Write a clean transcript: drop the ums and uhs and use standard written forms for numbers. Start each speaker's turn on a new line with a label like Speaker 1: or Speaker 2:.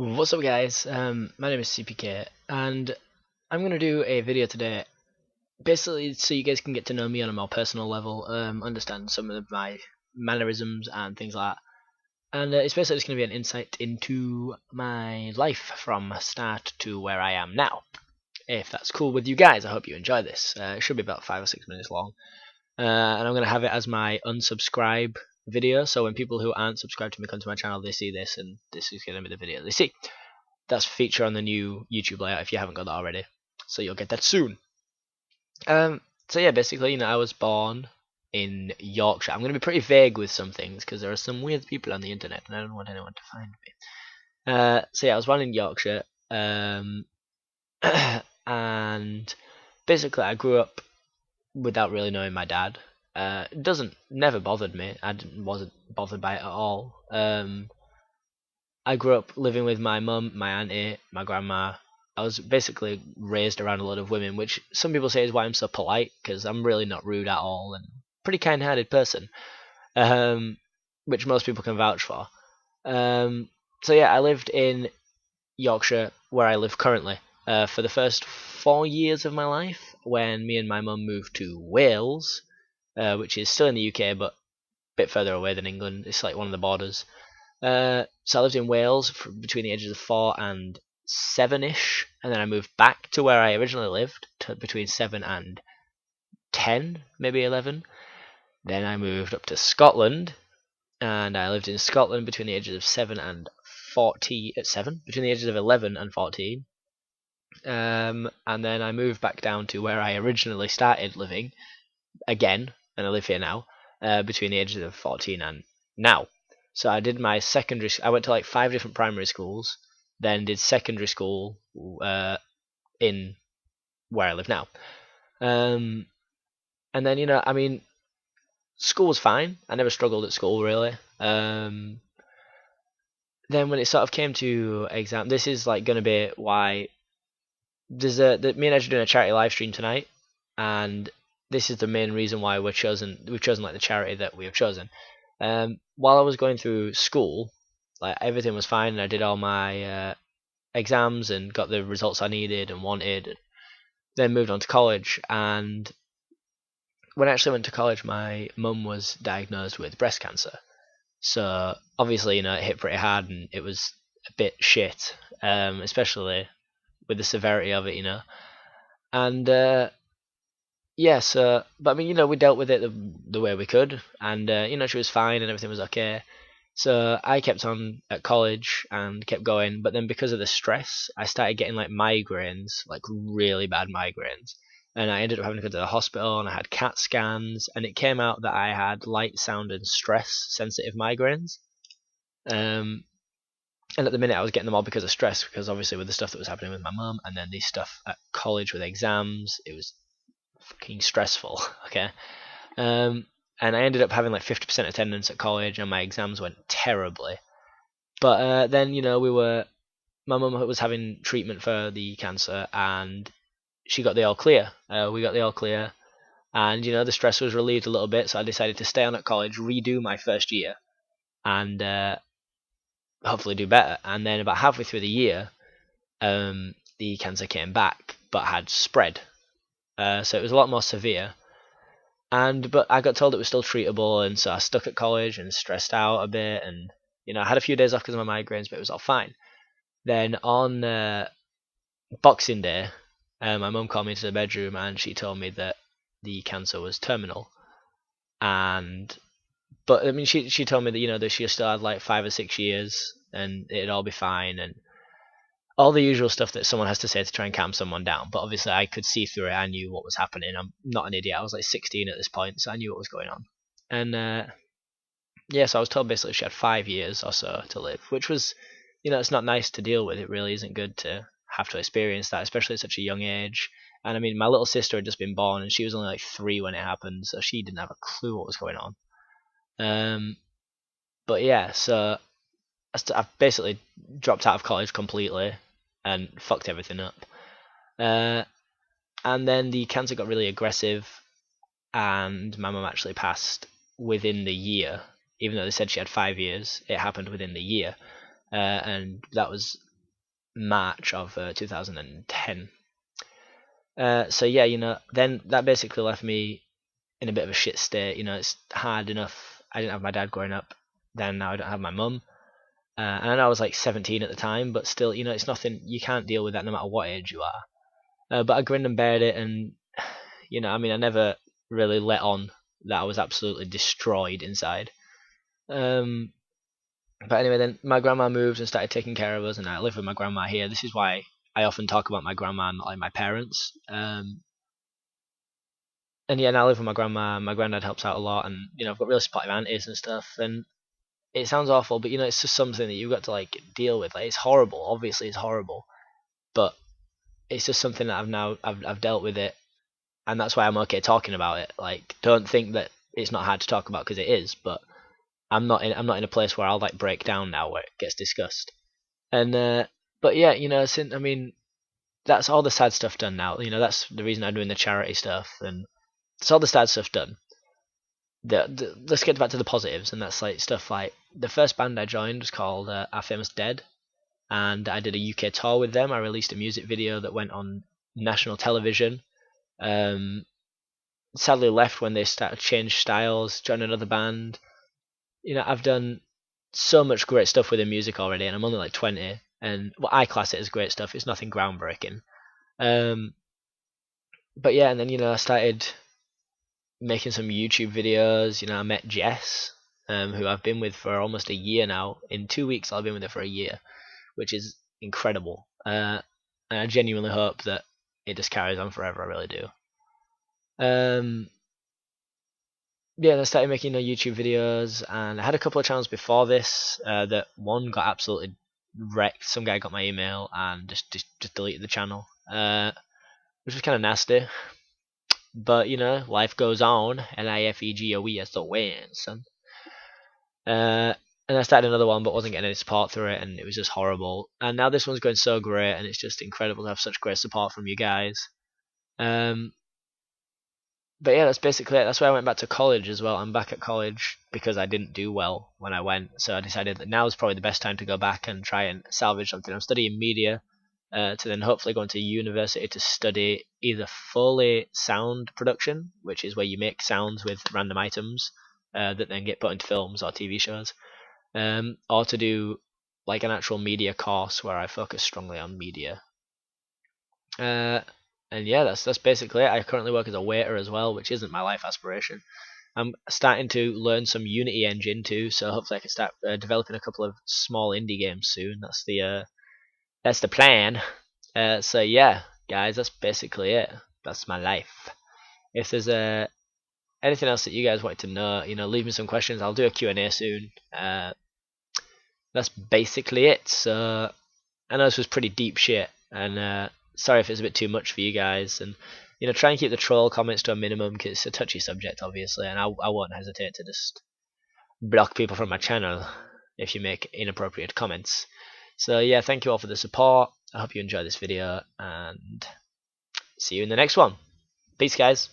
Speaker 1: What's up guys, my name is Seapeekay and I'm going to do a video today basically so you guys can get to know me on a more personal level, understand some of my mannerisms and things like that, and it's basically just going to be an insight into my life from start to where I am now. If that's cool with you guys, I hope you enjoy this. It should be about 5 or 6 minutes long, and I'm going to have it as my unsubscribe video, so when people who aren't subscribed to me come to my channel, they see this and this is going to be the video they see. That's a feature on the new YouTube layout if you haven't got that already, so you'll get that soon. So yeah, basically, I was born in Yorkshire. I'm going to be pretty vague with some things because there are some weird people on the internet and I don't want anyone to find me. So yeah, I was born in Yorkshire, and basically I grew up without really knowing my dad. It never bothered me. Wasn't bothered by it at all. I grew up living with my mum, my auntie, my grandma. I was basically raised around a lot of women, which some people say is why I'm so polite, because I'm really not rude at all and pretty kind-hearted person, which most people can vouch for. So yeah, I lived in Yorkshire, where I live currently, for the first 4 years of my life, when me and my mum moved to Wales, which is still in the UK, but a bit further away than England. It's like one of the borders. So I lived in Wales between the ages of 4 and 7-ish, and then I moved back to where I originally lived, between 7 and 10, maybe 11. Then I moved up to Scotland, and I lived in Scotland between the ages of 7 and 14, between the ages of 11 and 14. And then I moved back down to where I originally started living again, and I live here now, between the ages of 14 and now. So I did my secondary. I went to like 5 different primary schools, then did secondary school in where I live now. And then school was fine. I never struggled at school really. Then when it sort of came to exam, this is like going to be why me and Edge are doing a charity live stream tonight, and this is the main reason why we've chosen like the charity that we have chosen. While I was going through school, like everything was fine, and I did all my exams and got the results I needed and wanted. Then moved on to college, and when I actually went to college, my mum was diagnosed with breast cancer. So obviously, it hit pretty hard, and it was a bit shit, especially with the severity of it, and. Yeah, so, but we dealt with it the way we could, and she was fine and everything was okay. So I kept on at college and kept going, but then because of the stress, I started getting like migraines, like really bad migraines, and I ended up having to go to the hospital, and I had CAT scans, and it came out that I had light, sound, and stress sensitive migraines. And at the minute I was getting them all because of stress, because obviously with the stuff that was happening with my mum, and then the stuff at college with exams, it was fucking stressful. Okay. And I ended up having like 50% attendance at college, and my exams went terribly. But then my mum was having treatment for the cancer, and she got the all clear. We got the all clear, and the stress was relieved a little bit. So I decided to stay on at college, redo my first year, and hopefully do better. And then about halfway through the year, the cancer came back, but had spread. So it was a lot more severe, but I got told it was still treatable, and so I stuck at college and stressed out a bit, and I had a few days off because of my migraines, but it was all fine. Then on Boxing Day, my mum called me into the bedroom, and she told me that the cancer was terminal, but she told me that that she still had like 5 or 6 years, and it'd all be fine, and all the usual stuff that someone has to say to try and calm someone down. But obviously I could see through it. I knew what was happening. I'm not an idiot. I was like 16 at this point, so I knew what was going on. And so I was told basically she had 5 years or so to live, which was, it's not nice to deal with. It really isn't good to have to experience that, especially at such a young age. And my little sister had just been born, and she was only like 3 when it happened, so she didn't have a clue what was going on. But yeah, so I basically dropped out of college completely and fucked everything up. And then the cancer got really aggressive, and my mum actually passed within the year. Even though they said she had 5 years, it happened within the year. And that was March of 2010. So yeah, then that basically left me in a bit of a shit state. It's hard enough. I didn't have my dad growing up. Then now I don't have my mum. And I know I was like 17 at the time, but still, it's nothing. You can't deal with that no matter what age you are. But I grinned and bared it, and I mean, I never really let on that I was absolutely destroyed inside. Um, but anyway, then my grandma moved and started taking care of us, and I live with my grandma here. This is why I often talk about my grandma, not like my parents. And yeah, now I live with my grandma. My granddad helps out a lot, and I've got really supportive aunties and stuff. And it sounds awful, but it's just something that you've got to like deal with. Like, it's horrible. Obviously, it's horrible, but it's just something that I've dealt with it, and that's why I'm okay talking about it. Like, don't think that it's not hard to talk about, because it is. But I'm not in a place where I'll like break down now where it gets discussed. And but yeah, since I mean, that's all the sad stuff done now. That's the reason I'm doing the charity stuff, and it's all the sad stuff done. Let's get back to the positives, and that's like stuff like the first band I joined was called Our Famous Dead, and I did a UK tour with them. I released a music video that went on national television. Sadly left when they started to change styles, joined another band. I've done so much great stuff with the music already, and I'm only like 20, and well, I class it as great stuff. It's nothing groundbreaking. But yeah, and then I started making some YouTube videos. I met Jess, who I've been with for almost a year now. In 2 weeks, I've been with her for a year, which is incredible. And I genuinely hope that it just carries on forever. I really do. Yeah, and I started making YouTube videos, and I had a couple of channels before this. That one got absolutely wrecked. Some guy got my email and just deleted the channel, which was kind of nasty. But life goes on. LIFEGOE is the win, son. And I started another one, but wasn't getting any support through it, and it was just horrible. And now this one's going so great, and it's just incredible to have such great support from you guys. But yeah, that's basically it. That's why I went back to college as well. I'm back at college because I didn't do well when I went, so I decided that now is probably the best time to go back and try and salvage something. I'm studying media, to then hopefully go into university to study either fully sound production, which is where you make sounds with random items that then get put into films or TV shows, or to do like an actual media course where I focus strongly on media. And yeah, that's basically it. I currently work as a waiter as well, which isn't my life aspiration. I'm starting to learn some Unity engine too, so hopefully I can start developing a couple of small indie games soon. That's the plan. So yeah, guys, that's basically it. That's my life. If there's anything else that you guys want to know, leave me some questions. I'll do a Q&A soon. That's basically it. So I know this was pretty deep shit, and sorry if it's a bit too much for you guys. And try and keep the troll comments to a minimum, because it's a touchy subject, obviously, and I won't hesitate to just block people from my channel if you make inappropriate comments. So yeah, thank you all for the support. I hope you enjoyed this video, and see you in the next one. Peace, guys.